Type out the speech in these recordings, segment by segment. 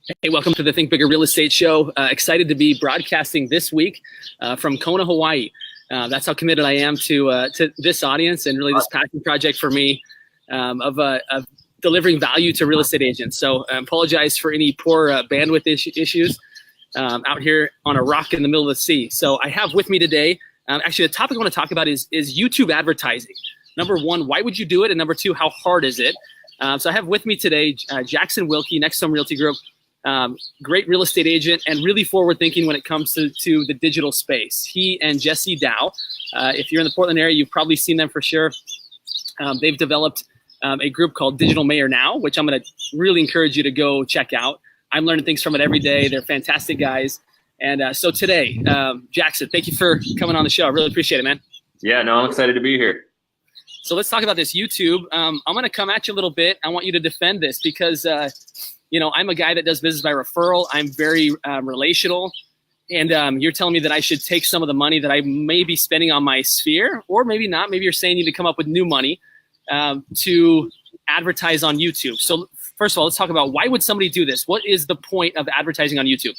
Hey, welcome to the Think Bigger Real Estate Show. Excited to be broadcasting this week from Kona, Hawaii. That's how committed I am to this audience and really this passion project for me of delivering value to real estate agents. So I apologize for any poor bandwidth issues out here on a rock in the middle of the sea. So I have with me today, actually the topic I want to talk about is YouTube advertising. Number one, why would you do it? And number two, how hard is it? So I have with me today Jackson Wilkie, Next Home Realty Group. Great real estate agent and really forward thinking when it comes to the digital space. He and Jesse Dow, if you're in the Portland area, you've probably seen them for sure. They've developed a group called Digital Mayor Now, which I'm going to really encourage you to go check out. I'm learning things from it every day. They're fantastic guys. And so today, Jackson, thank you for coming on the show. I really appreciate it, man. Yeah, no, I'm excited to be here. So let's talk about this YouTube. I'm going to come at you a little bit. I want you to defend this because you know, I'm a guy that does business by referral. I'm very relational. And you're telling me that I should take some of the money that I may be spending on my sphere, or maybe not. Maybe you're saying you need to come up with new money to advertise on YouTube. So first of all, let's talk about why would somebody do this? What is the point of advertising on YouTube?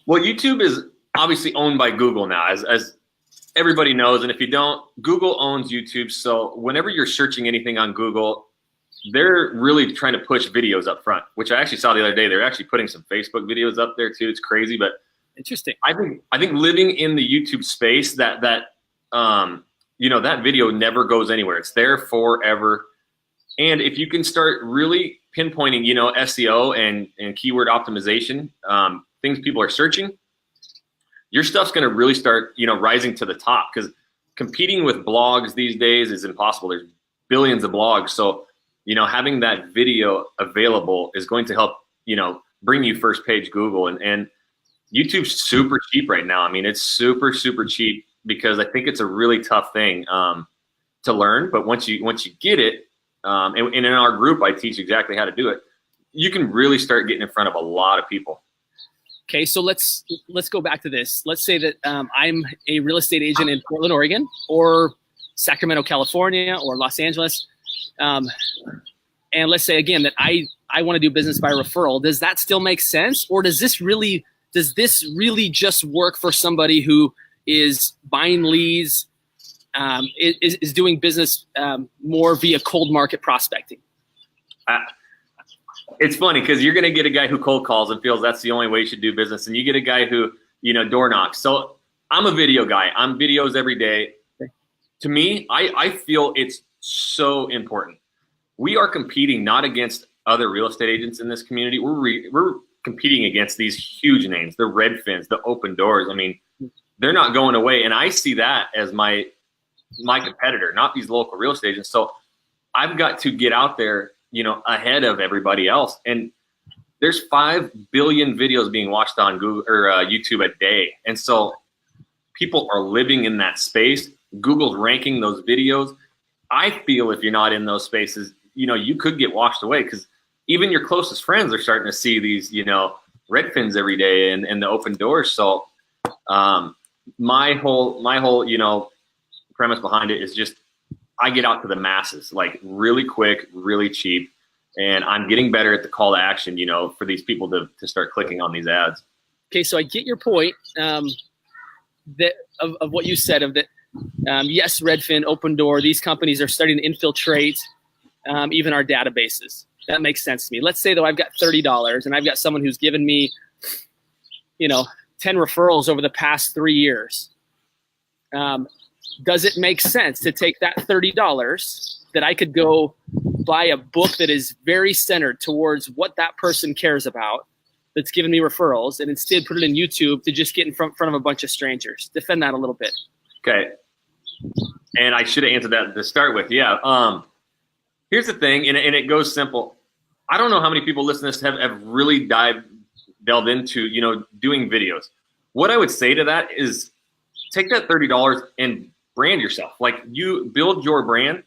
Well, YouTube is obviously owned by Google now, as everybody knows. And if you don't, Google owns YouTube. So whenever you're searching anything on Google, they're really trying to push videos up front, which I actually saw the other day. They're actually putting some Facebook videos up there too. It's crazy, but interesting. I think living in the YouTube space, that you know, that video never goes anywhere. It's there forever. And if you can start really pinpointing, you know, SEO and keyword optimization, things people are searching, your stuff's going to really start, you know, rising to the top, because competing with blogs these days is impossible. There's billions of blogs. So, you know, having that video available is going to help, you know, bring you first page Google. And YouTube's super cheap right now. I mean, it's super, super cheap, because I think it's a really tough thing to learn. But once you get it, and in our group, I teach exactly how to do it, you can really start getting in front of a lot of people. Okay, so let's go back to this. Let's say that I'm a real estate agent in Portland, Oregon, or Sacramento, California, or Los Angeles. And let's say again that I want to do business by referral. Does that still make sense, or does this really just work for somebody who is buying leads, is doing business more via cold market prospecting? It's funny, because you're going to get a guy who cold calls and feels that's the only way you should do business, and you get a guy who, you know, door knocks. So I'm a video guy. I'm videos every day. To me, I feel it's so important. We are competing not against other real estate agents in this community. We're competing against these huge names, the Redfins, the Open Doors. I mean, they're not going away. And I see that as my competitor, not these local real estate agents. So I've got to get out there, you know, ahead of everybody else. And there's 5 billion videos being watched on Google or YouTube a day. And so people are living in that space. Google's ranking those videos. I feel if you're not in those spaces, you know, you could get washed away, because even your closest friends are starting to see these, you know, Redfins every day and the Open Doors. So my whole, you know, premise behind it is just, I get out to the masses, like really quick, really cheap. And I'm getting better at the call to action, you know, for these people to start clicking on these ads. Okay. So I get your point that of what you said of that. Yes, Redfin, Open Door, these companies are starting to infiltrate even our databases. That makes sense to me. Let's say though I've got $30 and I've got someone who's given me, you know, 10 referrals over the past 3 years. Does it make sense to take that $30 that I could go buy a book that is very centered towards what that person cares about, that's given me referrals, and instead put it in YouTube to just get in front of a bunch of strangers? Defend that a little bit. Okay. And I should have answered that to start with. Yeah. Here's the thing, and it goes simple. I don't know how many people listening to this have really delved into, you know, doing videos. What I would say to that is take that $30 and brand yourself. Like, you build your brand,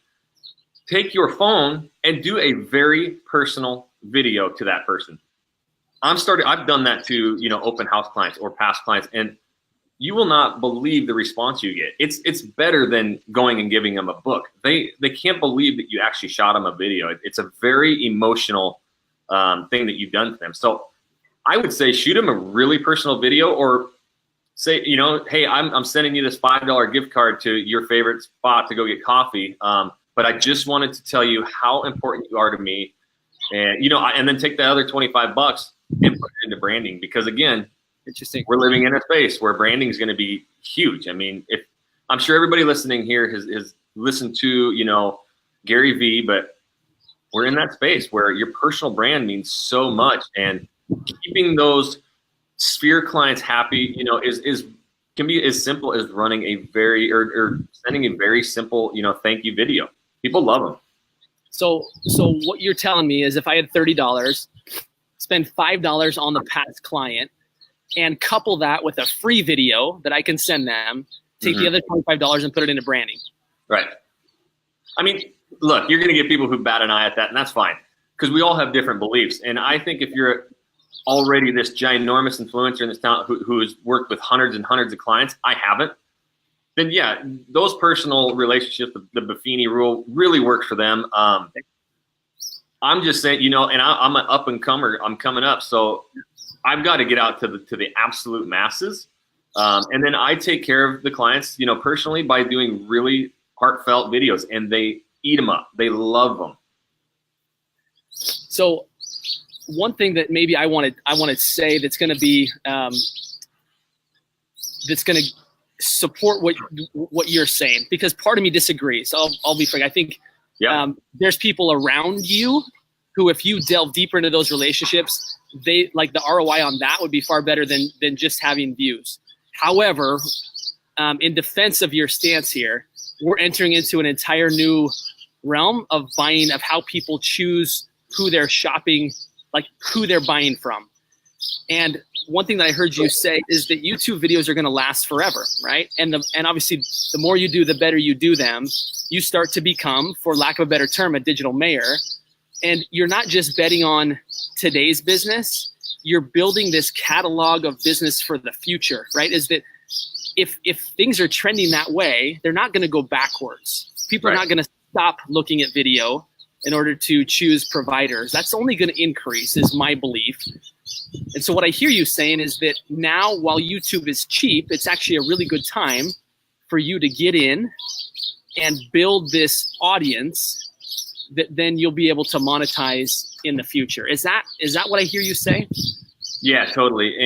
take your phone and do a very personal video to that person. I've done that to, you know, open house clients or past clients, and you will not believe the response you get. It's better than going and giving them a book. They can't believe that you actually shot them a video. It's a very emotional thing that you've done for them. So I would say shoot them a really personal video, or say, you know, hey, I'm sending you this $5 gift card to your favorite spot to go get coffee. But I just wanted to tell you how important you are to me. And, you know, and then take the other 25 bucks and put it into branding, because again, Interesting. we're living in a space where branding is going to be huge. I mean, if I'm sure everybody listening here has listened to, you know, Gary Vee, but we're in that space where your personal brand means so much, and keeping those sphere clients happy, you know, can be as simple as running a very, or sending a very simple, you know, thank you video. People love them. So what you're telling me is if I had $30, spend $5 on the past client, and couple that with a free video that I can send them, take the other $25 and put it into branding. Right. I mean, look, you're going to get people who bat an eye at that, and that's fine, because we all have different beliefs. And I think if you're already this ginormous influencer in this town who has worked with hundreds and hundreds of clients, I haven't, then yeah, those personal relationships, the Buffini rule, really works for them. I'm just saying, you know, and I'm an up and comer. I'm coming up, so I've got to get out to the absolute masses, and then I take care of the clients, you know, personally by doing really heartfelt videos, and they eat them up. They love them. So one thing that maybe I want to say that's going to be that's going to support what you're saying, because part of me disagrees. So I'll be frank. I think there's people around you who, if you delve deeper into those relationships, they like the ROI on that would be far better than just having views. However, in defense of your stance here, we're entering into an entire new realm of buying, of how people choose who they're shopping, like who they're buying from. And one thing that I heard you say is that YouTube videos are going to last forever, right? And obviously, the more you do, the better you do them. You start to become, for lack of a better term, a digital mayor. And you're not just betting on today's business. You're building this catalog of business for the future, right? Is that if things are trending that way, they're not going to go backwards. People are not going to stop looking at video in order to choose providers. That's only going to increase, is my belief. And so what I hear you saying is that now, while YouTube is cheap, it's actually a really good time for you to get in and build this audience that then you'll be able to monetize in the future. Is that what I hear you say? Yeah, totally.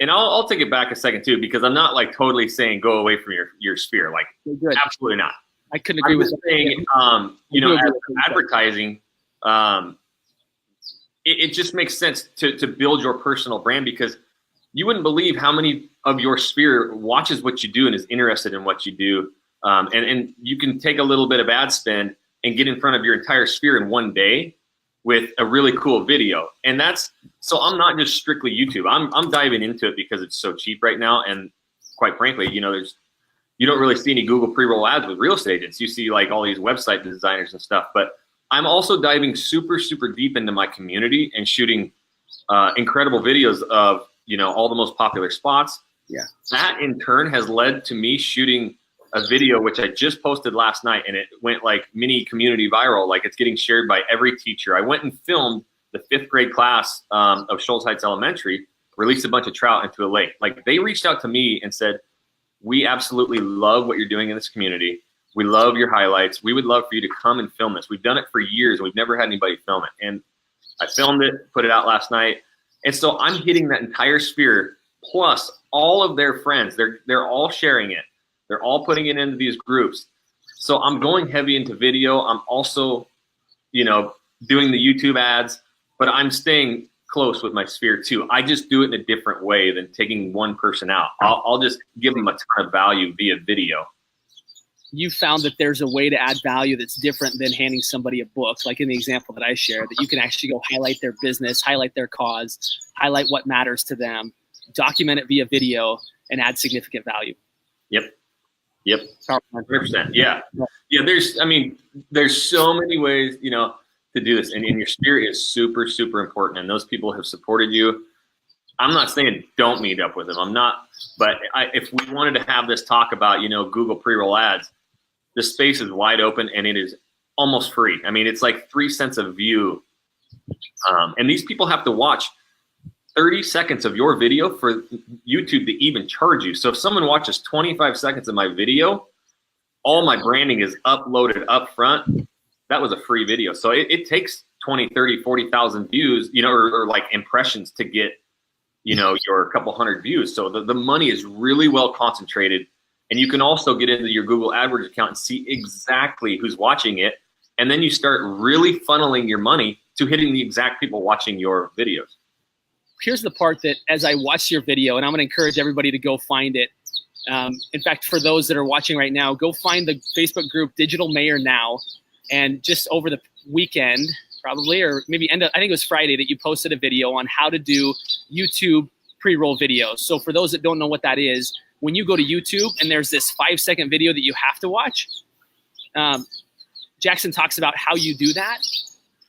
And I'll take it back a second too, because I'm not like totally saying go away from your sphere. Like, absolutely not. I couldn't agree with saying, you know, advertising, it just makes sense to build your personal brand, because you wouldn't believe how many of your sphere watches what you do and is interested in what you do. And you can take a little bit of ad spend and get in front of your entire sphere in one day with a really cool video. And so I'm not just strictly YouTube. I'm diving into it because it's so cheap right now. And quite frankly, you know, you don't really see any Google pre-roll ads with real estate agents. You see like all these website designers and stuff, but I'm also diving super, super deep into my community and shooting incredible videos of, you know, all the most popular spots. Yeah. That in turn has led to me shooting a video, which I just posted last night, and it went like mini community viral. Like, it's getting shared by every teacher. I went and filmed the 5th grade class of Shoals Heights Elementary, released a bunch of trout into a lake. Like, they reached out to me and said, we absolutely love what you're doing in this community. We love your highlights. We would love for you to come and film this. We've done it for years. We've never had anybody film it. And I filmed it, put it out last night. And so I'm hitting that entire sphere, plus all of their friends. They're all sharing it. They're all putting it into these groups. So I'm going heavy into video. I'm also, you know, doing the YouTube ads, but I'm staying close with my sphere too. I just do it in a different way than taking one person out. I'll just give them a ton of value via video. You found that there's a way to add value that's different than handing somebody a book, like in the example that I shared, that you can actually go highlight their business, highlight their cause, highlight what matters to them, document it via video, and add significant value. Yep. 100%. Yeah. There's so many ways, you know, to do this, and your sphere is super, super important. And those people have supported you. I'm not saying don't meet up with them. I'm not, but if we wanted to have this talk about, you know, Google pre-roll ads, the space is wide open and it is almost free. I mean, it's like 3 cents a view And these people have to watch 30 seconds of your video for YouTube to even charge you. So if someone watches 25 seconds of my video, all my branding is uploaded up front. That was a free video. So it takes 20, 30, 40,000 views, you know, or like impressions to get, you know, your couple hundred views. So the money is really well concentrated. And you can also get into your Google AdWords account and see exactly who's watching it. And then you start really funneling your money to hitting the exact people watching your videos. Here's the part that as I watch your video, and I'm going to encourage everybody to go find it. In fact, for those that are watching right now, go find the Facebook group Digital Mayor Now. And just over the weekend, probably, or maybe I think it was Friday, that you posted a video on how to do YouTube pre-roll videos. So for those that don't know what that is, when you go to YouTube and there's this 5-second video that you have to watch, Jackson talks about how you do that.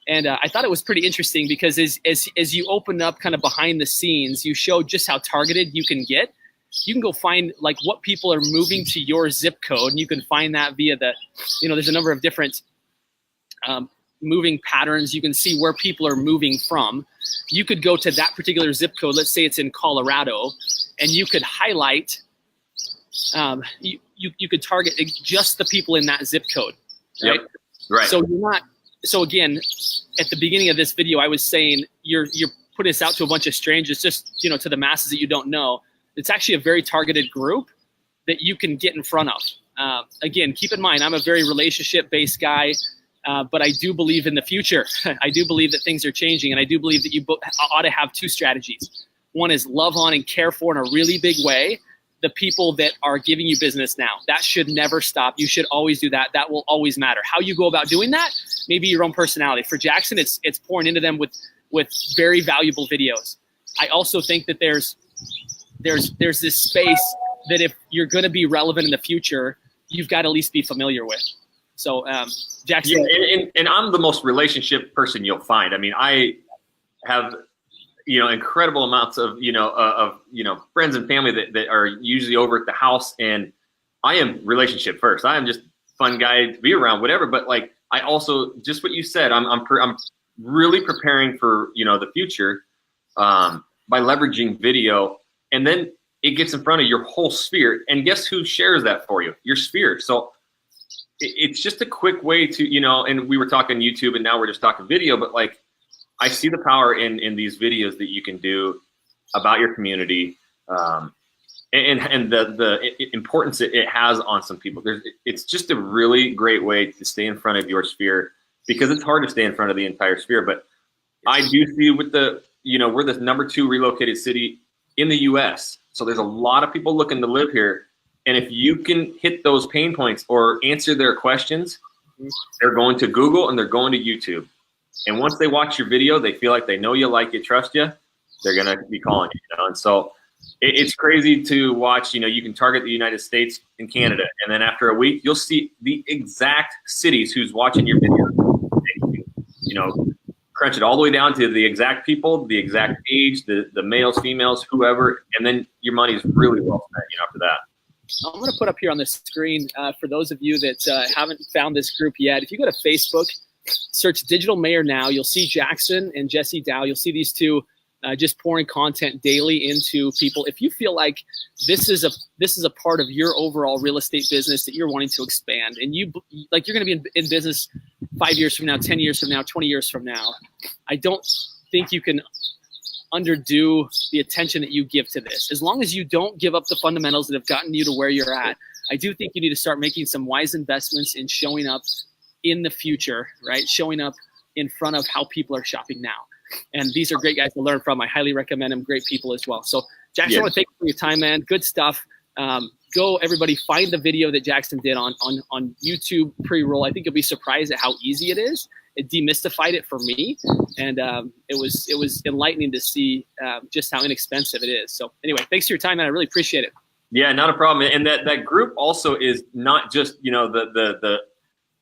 And I thought it was pretty interesting because as you open up kind of behind the scenes, you show just how targeted you can get. You can go find like what people are moving to your zip code, and you can find that via the, you know, there's a number of different moving patterns. You can see where people are moving from. You could go to that particular zip code. Let's say it's in Colorado, and you could highlight, you could target just the people in that zip code, right? Yep. Right. So you're not, so again, at the beginning of this video, I was saying you're putting this out to a bunch of strangers, just, you know, to the masses that you don't know. It's actually a very targeted group that you can get in front of. Again, keep in mind, I'm a very relationship-based guy, but I do believe in the future. I do believe that things are changing, and I do believe that you ought to have two strategies. One is love on and care for in a really big way the people that are giving you business now. That should never stop. You should always do that. That will always matter. How you go about doing that, maybe your own personality. For Jackson, it's pouring into them with very valuable videos. I also think that there's this space that if you're going to be relevant in the future, you've got to at least be familiar with. So Jackson. Yeah, and I'm the most relationship person you'll find. I mean, I have, you know, incredible amounts of, you know, friends and family that are usually over at the house, and I am relationship first. I am just a fun guy to be around, whatever. But like, I also, just what you said, I'm really preparing for, you know, the future by leveraging video, and then it gets in front of your whole sphere. And guess who shares that for you? Your sphere. So it's just a quick way to, you know, and we were talking YouTube and now we're just talking video, but like, I see the power in these videos that you can do about your community, and the importance it has on some people. It's just a really great way to stay in front of your sphere, because it's hard to stay in front of the entire sphere. But I do see with the, you know, we're the #2 relocated city in the US. So there's a lot of people looking to live here. And if you can hit those pain points or answer their questions, they're going to Google and they're going to YouTube. And once they watch your video, they feel like they know you, like you, trust you, they're going to be calling you, you know? And so it's crazy to watch. You know, you can target the United States and Canada, and then after a week, you'll see the exact cities who's watching your video. You know, crunch it all the way down to the exact people, the exact age, the males, females, whoever, and then your money's really well spent, you know, after that. I'm going to put up here on the screen for those of you that haven't found this group yet. If you go to Facebook, search Digital Mayor Now, you'll see Jackson and Jesse Dow. You'll see these two just pouring content daily into people. If you feel like this is a part of your overall real estate business that you're wanting to expand, and you're going to be in business 5 years from now, 10 years from now, 20 years from now, I don't think you can underdo the attention that you give to this. As long as you don't give up the fundamentals that have gotten you to where you're at, I do think you need to start making some wise investments in showing up in the future, right? Showing up in front of how people are shopping now. And these are great guys to learn from. I highly recommend them. Great people as well. So Jackson, I want to thank you for your time, man. Good stuff. Go, everybody, find the video that Jackson did on YouTube pre-roll. I think you'll be surprised at how easy it is. It demystified it for me, and it was enlightening to see just how inexpensive it is. So anyway, thanks for your time, man. I really appreciate it. Yeah, not a problem. And that group also is not just, you know, the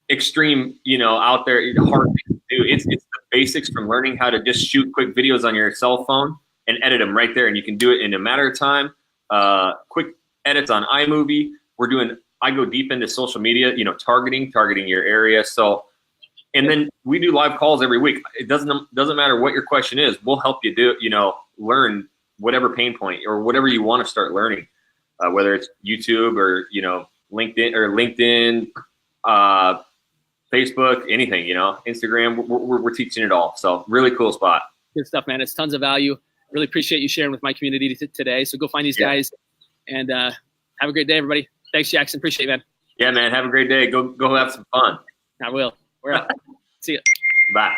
extreme, you know, out there hard thing to do. It's the basics from learning how to just shoot quick videos on your cell phone and edit them right there, and you can do it in a matter of time. Quick edits on iMovie. I go deep into social media, you know, targeting your area. So And then we do live calls every week. It doesn't matter what your question is. We'll help you learn whatever pain point or whatever you want to start learning, whether it's YouTube or, LinkedIn, Facebook, anything, Instagram, we're teaching it all. So really cool spot. Good stuff, man. It's tons of value. Really appreciate you sharing with my community today. So go find these guys and have a great day, everybody. Thanks, Jackson. Appreciate it, man. Yeah, man. Have a great day. Go have some fun. I will. We're out. See ya. Bye.